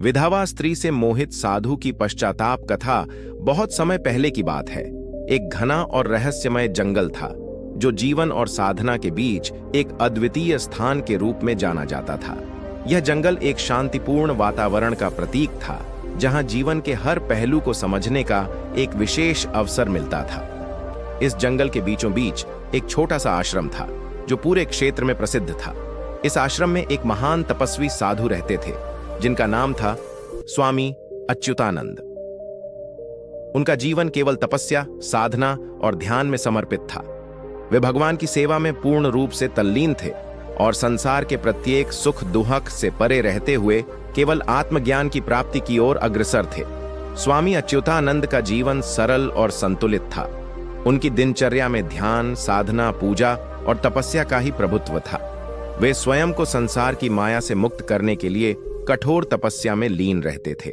विधवा स्त्री से मोहित साधु की पश्चाताप कथा बहुत समय पहले की बात है। एक घना और रहस्यमय जंगल था जो जीवन और साधना के बीच एक अद्वितीय स्थान के रूप में जाना जाता था। यह जंगल एक शांतिपूर्ण वातावरण का प्रतीक था, जहां जीवन के हर पहलू को समझने का एक विशेष अवसर मिलता था। इस जंगल के बीचों बीच एक छोटा सा आश्रम था जो पूरे क्षेत्र में प्रसिद्ध था। इस आश्रम में एक महान तपस्वी साधु रहते थे जिनका नाम था स्वामी अच्युतानंद। उनका जीवन केवल तपस्या, साधना और ध्यान में समर्पित था। वे भगवान की सेवा में पूर्ण रूप से तल्लीन थे और संसार के प्रत्येक सुख दुहक से परे रहते हुए केवल आत्मज्ञान की प्राप्ति की ओर अग्रसर थे। स्वामी अच्युतानंद का जीवन सरल और संतुलित था। उनकी दिनचर्या में ध्यान, साधना, पूजा और तपस्या का ही प्रभुत्व था। वे स्वयं को संसार की माया से मुक्त करने के लिए कठोर तपस्या में लीन रहते थे।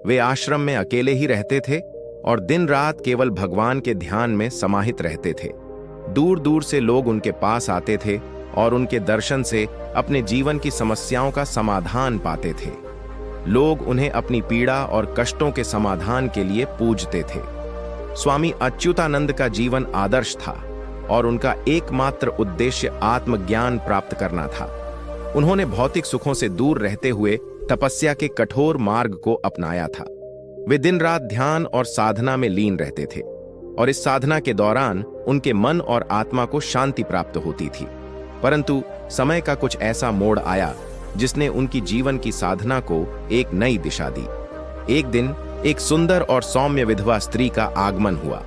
वे आश्रम में अकेले ही रहते थे और दिन रात केवल भगवान के ध्यान में समाहित रहते थे। दूर दूर से लोग उनके पास आते थे और उनके दर्शन से अपने जीवन की समस्याओं का समाधान पाते थे। लोग उन्हें अपनी पीड़ा और कष्टों के समाधान के लिए पूजते थे। स्वामी अच्युतानंद का जीवन आदर्श था और उनका एकमात्र उद्देश्य आत्मज्ञान प्राप्त करना था। उन्होंने भौतिक सुखों से दूर रहते हुए तपस्या के कठोर मार्ग को अपनाया था। वे दिन रात ध्यान और साधना में लीन रहते थे और इस साधना के दौरान उनके मन और आत्मा को शांति प्राप्त होती थी। परंतु समय का कुछ ऐसा मोड़ आया जिसने उनकी जीवन की साधना को एक नई दिशा दी। एक दिन एक सुंदर और सौम्य विधवा स्त्री का आगमन हुआ।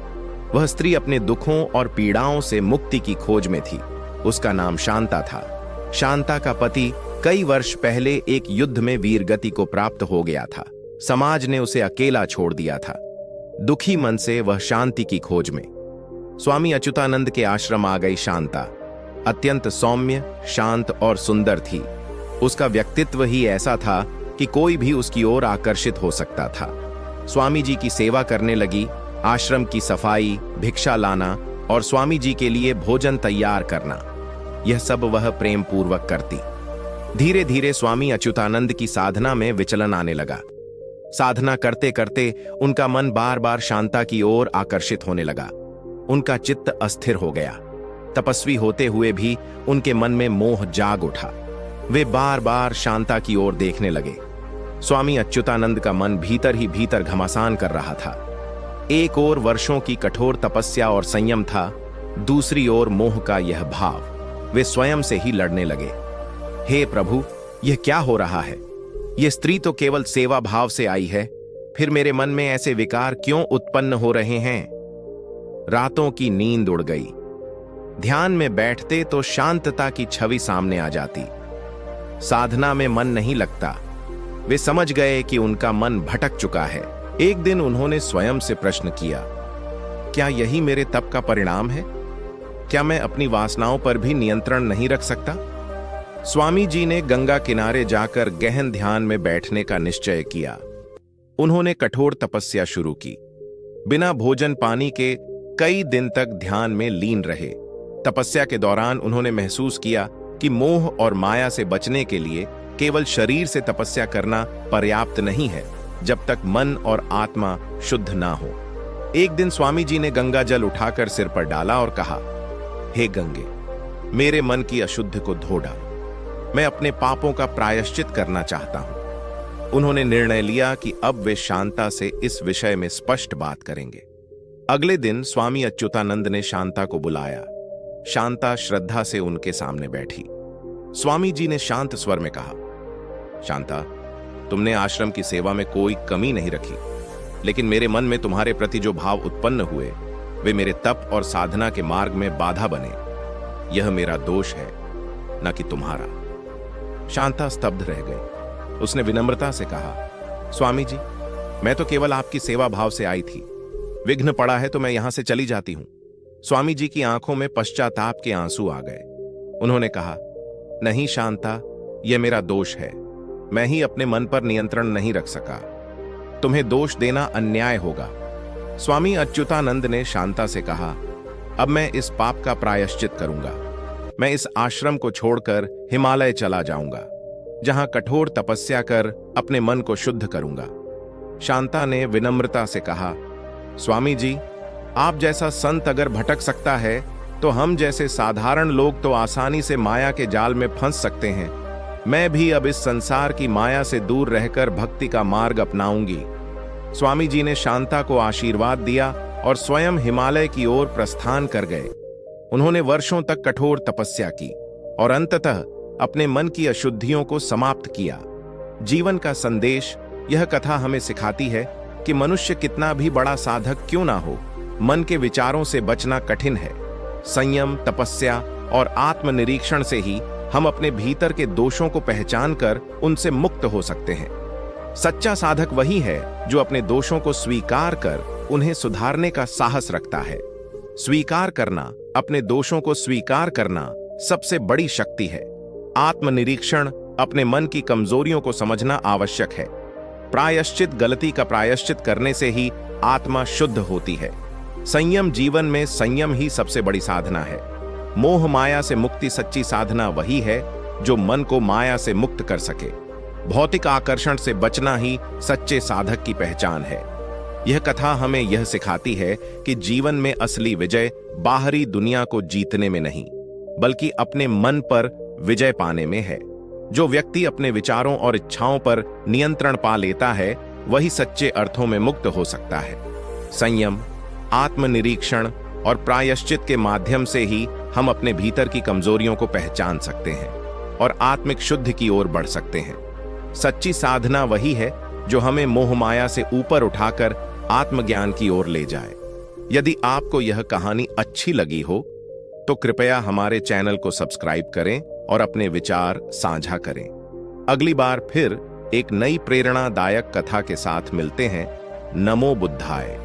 वह स्त्री अपने दुखों और पीड़ाओं से मुक्ति की खोज में थी। उसका नाम शांता था। शांता का पति कई वर्ष पहले एक युद्ध में वीरगति को प्राप्त हो गया था। समाज ने उसे अकेला छोड़ दिया था। दुखी मन से वह शांति की खोज में स्वामी अच्युतानंद के आश्रम आ गई। शांता अत्यंत सौम्य, शांत और सुंदर थी। उसका व्यक्तित्व ही ऐसा था कि कोई भी उसकी ओर आकर्षित हो सकता था। स्वामी जी की सेवा करने लगी। आश्रम की सफाई, भिक्षा लाना और स्वामी जी के लिए भोजन तैयार करना, यह सब वह प्रेम पूर्वक करती। धीरे धीरे स्वामी अच्युतानंद की साधना में विचलन आने लगा। साधना करते करते उनका मन बार बार शांता की ओर आकर्षित होने लगा। उनका चित्त अस्थिर हो गया। तपस्वी होते हुए भी उनके मन में मोह जाग उठा। वे बार बार शांता की ओर देखने लगे। स्वामी अच्युतानंद का मन भीतर ही भीतर घमासान कर रहा था। एक ओर वर्षों की कठोर तपस्या और संयम था, दूसरी ओर मोह का यह भाव। वे स्वयं से ही लड़ने लगे। हे प्रभु, यह क्या हो रहा है? यह स्त्री तो केवल सेवा भाव से आई है, फिर मेरे मन में ऐसे विकार क्यों उत्पन्न हो रहे हैं? रातों की नींद उड़ गई। ध्यान में बैठते तो शांतता की छवि सामने आ जाती। साधना में मन नहीं लगता। वे समझ गए कि उनका मन भटक चुका है। एक दिन उन्होंने स्वयं से प्रश्न किया, क्या यही मेरे तप का परिणाम है? क्या मैं अपनी वासनाओं पर भी नियंत्रण नहीं रख सकता? स्वामी जी ने गंगा किनारे जाकर गहन ध्यान में बैठने का निश्चय किया। उन्होंने कठोर तपस्या शुरू की। बिना भोजन पानी के कई दिन तक ध्यान में लीन रहे। तपस्या के दौरान उन्होंने महसूस किया कि मोह और माया से बचने के लिए केवल शरीर से तपस्या करना पर्याप्त नहीं है, जब तक मन और आत्मा शुद्ध ना हो। एक दिन स्वामी जी ने गंगा जल उठाकर सिर पर डाला और कहा, हे गंगे, मेरे मन की अशुद्ध को धो डाल। मैं अपने पापों का प्रायश्चित करना चाहता हूं। उन्होंने निर्णय लिया कि अब वे शांता से इस विषय में स्पष्ट बात करेंगे। अगले दिन स्वामी अच्युतानंद ने शांता को बुलाया। शांता श्रद्धा से उनके सामने बैठी। स्वामी जी ने शांत स्वर में कहा, शांता, तुमने आश्रम की सेवा में कोई कमी नहीं रखी, लेकिन मेरे मन में तुम्हारे प्रति जो भाव उत्पन्न हुए वे मेरे तप और साधना के मार्ग में बाधा बने। यह मेरा दोष है, न कि तुम्हारा। शांता स्तब्ध रह गई। उसने विनम्रता से कहा, स्वामी जी, मैं तो केवल आपकी सेवा भाव से आई थी। विघ्न पड़ा है तो मैं यहां से चली जाती हूं। स्वामी जी की आंखों में पश्चाताप के आंसू आ गए। उन्होंने कहा, नहीं शांता, यह मेरा दोष है। मैं ही अपने मन पर नियंत्रण नहीं रख सका। तुम्हें दोष देना अन्याय होगा। स्वामी अच्युतानंद ने शांता से कहा, अब मैं इस पाप का प्रायश्चित करूंगा। मैं इस आश्रम को छोड़कर हिमालय चला जाऊंगा। जहां कठोर तपस्या कर अपने मन को शुद्ध करूंगा। शांता ने विनम्रता से कहा, स्वामी जी, आप जैसा संत अगर भटक सकता है तो हम जैसे साधारण लोग तो आसानी से माया के जाल में फंस सकते हैं। मैं भी अब इस संसार की माया से दूर रहकर भक्ति का मार्ग अपनाऊंगी। स्वामी जी ने शांता को आशीर्वाद दिया और स्वयं हिमालय की ओर प्रस्थान कर गए। उन्होंने वर्षों तक कठोर तपस्या की और अंततः अपने मन की अशुद्धियों को समाप्त किया। जीवन का संदेश यह कथा हमें सिखाती है कि मनुष्य कितना भी बड़ा साधक क्यों ना हो, मन के विचारों से बचना कठिन है। संयम, तपस्या और आत्मनिरीक्षण से ही हम अपने भीतर के दोषों को पहचान कर उनसे मुक्त हो सकते हैं। सच्चा साधक वही है जो अपने दोषों को स्वीकार कर उन्हें सुधारने का साहस रखता है। स्वीकार करना, अपने दोषों को स्वीकार करना सबसे बड़ी शक्ति है। आत्मनिरीक्षण, अपने मन की कमजोरियों को समझना आवश्यक है। प्रायश्चित, गलती का प्रायश्चित करने से ही आत्मा शुद्ध होती है। संयम, जीवन में संयम ही सबसे बड़ी साधना है। मोह माया से मुक्ति, सच्ची साधना वही है जो मन को माया से मुक्त कर सके। भौतिक आकर्षण से बचना ही सच्चे साधक की पहचान है। यह कथा हमें यह सिखाती है कि जीवन में असली विजय बाहरी दुनिया को जीतने में नहीं, बल्कि अपने मन पर विजय पाने में है। जो व्यक्ति अपने विचारों और इच्छाओं पर नियंत्रण पा लेता है, वही सच्चे अर्थों में मुक्त हो सकता है। संयम, आत्मनिरीक्षण और प्रायश्चित के माध्यम से ही हम अपने भीतर की कमजोरियों को पहचान सकते हैं और आत्मिक शुद्धि की ओर बढ़ सकते हैं। सच्ची साधना वही है जो हमें मोह माया से ऊपर उठाकर आत्मज्ञान की ओर ले जाए। यदि आपको यह कहानी अच्छी लगी हो तो कृपया हमारे चैनल को सब्सक्राइब करें और अपने विचार साझा करें। अगली बार फिर एक नई प्रेरणादायक कथा के साथ मिलते हैं। नमो बुद्धाय।